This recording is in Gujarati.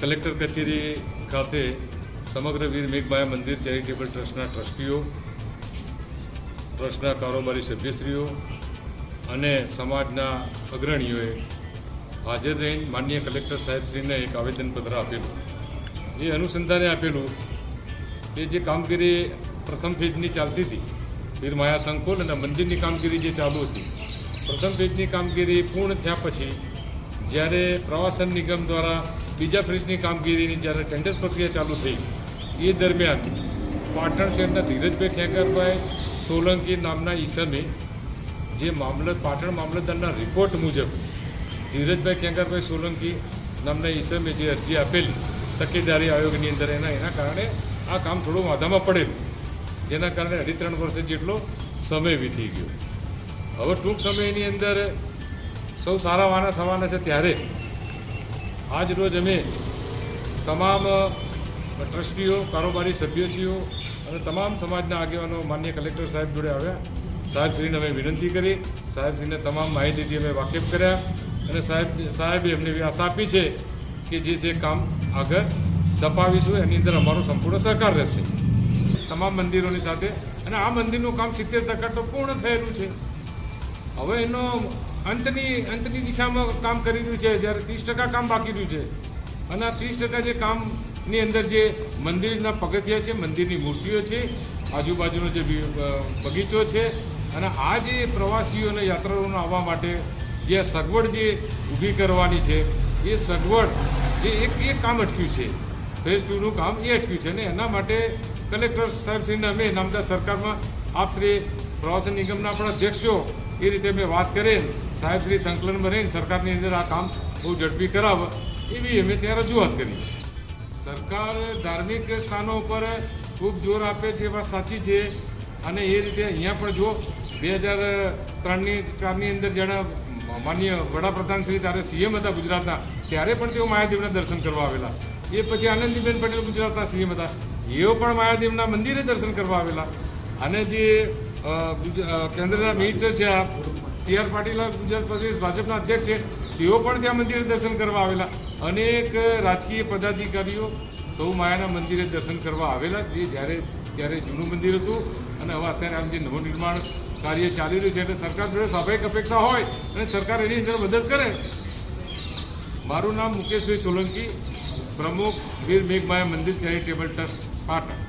કલેક્ટર કચેરી ખાતે સમગ્ર વીર મેઘમાયા મંદિર ચેરિટેબલ ટ્રસ્ટના ટ્રસ્ટીઓ, ટ્રસ્ટના કારોબારી સભ્યશ્રીઓ અને સમાજના અગ્રણીઓએ હાજર રહીને માનનીય કલેક્ટર સાહેબશ્રીને એક આવેદનપત્ર આપેલું. એ અનુસંધાને આપેલું કે જે કામગીરી પ્રથમ ફેજની ચાલતી હતી વીર માયા સંકુલ અને મંદિરની કામગીરી જે ચાલુ હતી, પ્રથમ ફેજની કામગીરી પૂર્ણ થયા પછી જ્યારે પ્રવાસન નિગમ દ્વારા બીજા ફેજની કામગીરીની જ્યારે ટેન્ડર પ્રક્રિયા ચાલુ થઈ એ દરમિયાન પાટણ શહેરના ધીરજભાઈ ખેંગારભાઈ સોલંકી નામના ઈસમે જે પાટણ મામલતદારના રિપોર્ટ મુજબ ધીરજભાઈ ખેંગારભાઈ સોલંકી નામના ઈસમે જે અરજી આપેલી તકેદારી આયોગની અંદર એના કારણે આ કામ થોડું વાંધામાં પડેલું, જેના કારણે 2.5 વર્ષ જેટલો સમય વીતી ગયો. હવે ટૂંક સમયની અંદર સૌ સારા વાના થવાના છે ત્યારે આજ રોજ અમે તમામ ટ્રસ્ટીઓ, કારોબારી સભ્યશ્રીઓ અને તમામ સમાજના આગેવાનો માનનીય કલેક્ટર સાહેબ જોડે આવ્યા. સાહેબશ્રીને અમે વિનંતી કરી, સાહેબશ્રીને તમામ માહિતીથી અમે વાકેફ કર્યા અને સાહેબે અમને આશા આપી છે કે જે છે કામ આગળ ધપાવીશું, એની અંદર અમારો સંપૂર્ણ સહકાર રહેશે તમામ મંદિરોની સાથે. અને આ મંદિરનું કામ 70% તો પૂર્ણ થયેલું છે. હવે એનો અંતની દિશામાં કામ કરી રહ્યું છે, જ્યારે 30% કામ બાકી રહ્યું છે. અને આ 30% જે કામની અંદર જે મંદિરના પગથિયા છે, મંદિરની મૂર્તિઓ છે, આજુબાજુનો જે બગીચો છે અને આ જે પ્રવાસીઓને યાત્રાળુઓને આવવા માટે જે સગવડ જે ઊભી કરવાની છે એ સગવડ જે એક કામ અટક્યું છે, ફેઝ 2નું કામ એ અટક્યું છે. અને એના માટે કલેક્ટર સાહેબશ્રીને અમે નામદાર સરકારમાં આપશ્રી પ્રવાસન નિગમના આપણા અધ્યક્ષો એ રીતે અમે વાત કરીએ, સાહેબશ્રી સંકલનમાં રહીને સરકારની અંદર આ કામ બહુ ઝડપી કરાવે એવી અમે ત્યાં રજૂઆત કરી. સરકાર ધાર્મિક સ્થાનો ઉપર ખૂબ જોર આપે છે, એ વાત સાચી છે. અને એ રીતે અહીંયા પણ જો 2003-4ની અંદર જ્યારે માનનીય વડાપ્રધાન શ્રી ત્યારે સીએમ હતા ગુજરાતના, ત્યારે પણ તેઓ માયાદેવના દર્શન કરવા આવેલા. એ પછી આનંદીબેન પટેલ ગુજરાતના સીએમ હતા, એઓ પણ માયાદેવના મંદિરે દર્શન કરવા આવેલા. અને જે કેન્દ્રના મિનિસ્ટર છે TR પાટીલ, ગુજરાત પ્રદેશ ભાજપના અધ્યક્ષ છે, તેઓ પણ ત્યાં મંદિરે દર્શન કરવા આવેલા. અનેક રાજકીય પદાધિકારીઓ સૌ માયાના મંદિરે દર્શન કરવા આવેલા, જે ત્યારે જૂનું મંદિર હતું અને હવે અત્યારે આમ જે નવનિર્માણ કાર્ય ચાલી રહ્યું છે એટલે સરકાર જોડે સ્વાભાવિક અપેક્ષા હોય અને સરકાર એની અંદર મદદ કરે. મારું નામ મુકેશભાઈ સોલંકી, પ્રમુખ વીર મેઘમાયા મંદિર ચેરિટેબલ ટ્રસ્ટ પાટણ.